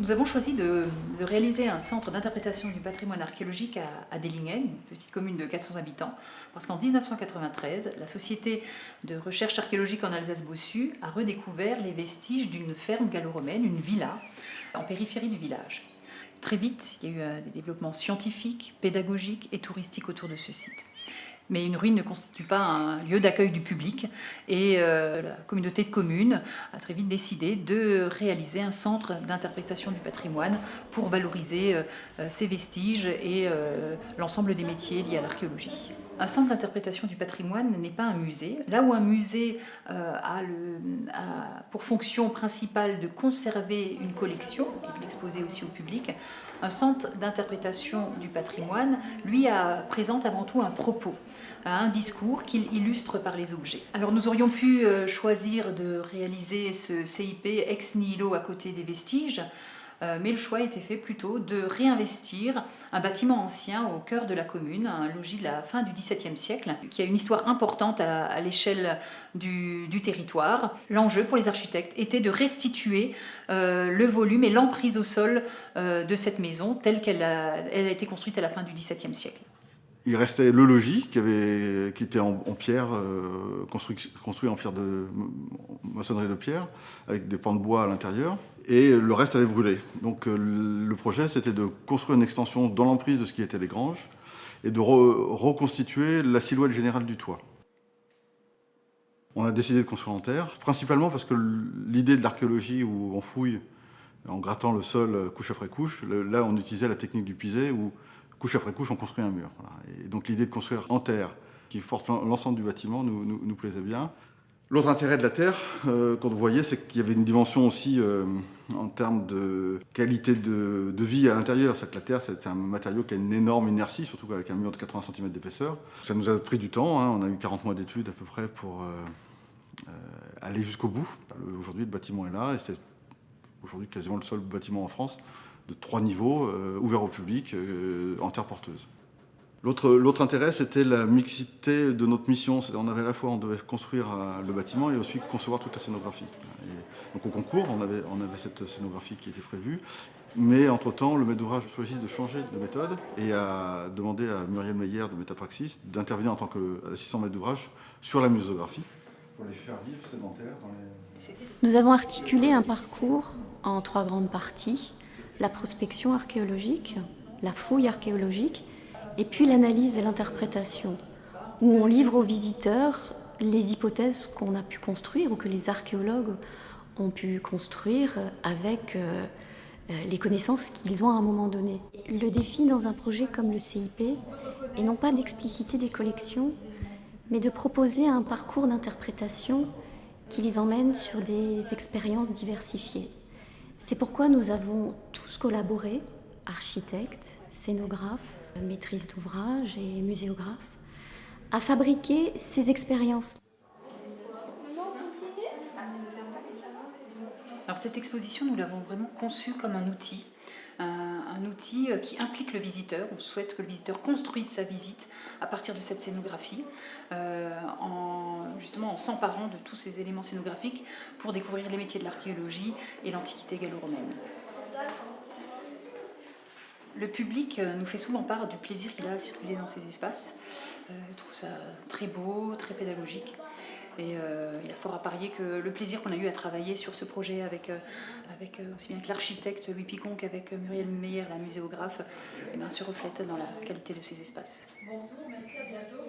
Nous avons choisi de réaliser un centre d'interprétation du patrimoine archéologique à Dellingen, une petite commune de 400 habitants, parce qu'en 1993, la Société de recherche archéologique en Alsace-Bossu a redécouvert les vestiges d'une ferme gallo-romaine, une villa, en périphérie du village. Très vite, il y a eu des développements scientifiques, pédagogiques et touristiques autour de ce site. Mais une ruine ne constitue pas un lieu d'accueil du public et la communauté de communes a très vite décidé de réaliser un centre d'interprétation du patrimoine pour valoriser ces vestiges et l'ensemble des métiers liés à l'archéologie. Un centre d'interprétation du patrimoine n'est pas un musée. Là où un musée a pour fonction principale de conserver une collection et de l'exposer aussi au public, un centre d'interprétation du patrimoine, lui, présente avant tout un propos, un discours qu'il illustre par les objets. Alors nous aurions pu choisir de réaliser ce CIP ex nihilo à côté des vestiges, mais le choix a été fait plutôt de réinvestir un bâtiment ancien au cœur de la commune, un logis de la fin du XVIIe siècle, qui a une histoire importante à l'échelle du territoire. L'enjeu pour les architectes était de restituer le volume et l'emprise au sol de cette maison telle qu'elle a été construite à la fin du XVIIe siècle. Il restait le logis qui était en pierre, construit en pierre de maçonnerie de pierre, avec des pans de bois à l'intérieur, et le reste avait brûlé. Donc le projet, c'était de construire une extension dans l'emprise de ce qui était les granges, et de reconstituer la silhouette générale du toit. On a décidé de construire en terre, principalement parce que l'idée de l'archéologie où on fouille en grattant le sol couche après couche, là on utilisait la technique du pisé où couche après couche, on construit un mur. Voilà. Et donc l'idée de construire en terre, qui porte l'ensemble du bâtiment, nous plaisait bien. L'autre intérêt de la terre, quand vous voyez, c'est qu'il y avait une dimension aussi en termes de qualité de vie à l'intérieur. C'est que la terre, c'est un matériau qui a une énorme inertie, surtout avec un mur de 80 cm d'épaisseur. Ça nous a pris du temps, hein. On a eu 40 mois d'études à peu près pour aller jusqu'au bout. Aujourd'hui, le bâtiment est là, et c'est aujourd'hui quasiment le seul bâtiment en France de 3 niveaux, ouvert au public, en terre porteuse. L'autre intérêt, c'était la mixité de notre mission. On avait à la fois, on devait construire le bâtiment et aussi concevoir toute la scénographie. Et donc au concours, on avait cette scénographie qui était prévue, mais entre-temps, le maître d'ouvrage a choisi de changer de méthode et a demandé à Muriel Meyer de Métapraxis d'intervenir en tant qu'assistant maître d'ouvrage sur la muséographie pour les faire vivre sédentaires dans les... Nous avons articulé un parcours en 3 grandes parties. La prospection archéologique, la fouille archéologique, et puis l'analyse et l'interprétation, où on livre aux visiteurs les hypothèses qu'on a pu construire ou que les archéologues ont pu construire avec les connaissances qu'ils ont à un moment donné. Le défi dans un projet comme le CIP est non pas d'expliciter des collections, mais de proposer un parcours d'interprétation qui les emmène sur des expériences diversifiées. C'est pourquoi nous avons tous collaboré, architectes, scénographes, maîtrises d'ouvrage et muséographes, à fabriquer ces expériences. Alors cette exposition, nous l'avons vraiment conçue comme un outil qui implique le visiteur. On souhaite que le visiteur construise sa visite à partir de cette scénographie, justement en s'emparant de tous ces éléments scénographiques pour découvrir les métiers de l'archéologie et l'Antiquité gallo-romaine. Le public nous fait souvent part du plaisir qu'il a à circuler dans ces espaces. Il trouve ça très beau, très pédagogique. Et il y a fort à parier que le plaisir qu'on a eu à travailler sur ce projet avec aussi bien que l'architecte Louis Picon qu'avec Muriel Meyer, la muséographe, se reflète dans la qualité de ces espaces. Bonjour, merci, à bientôt.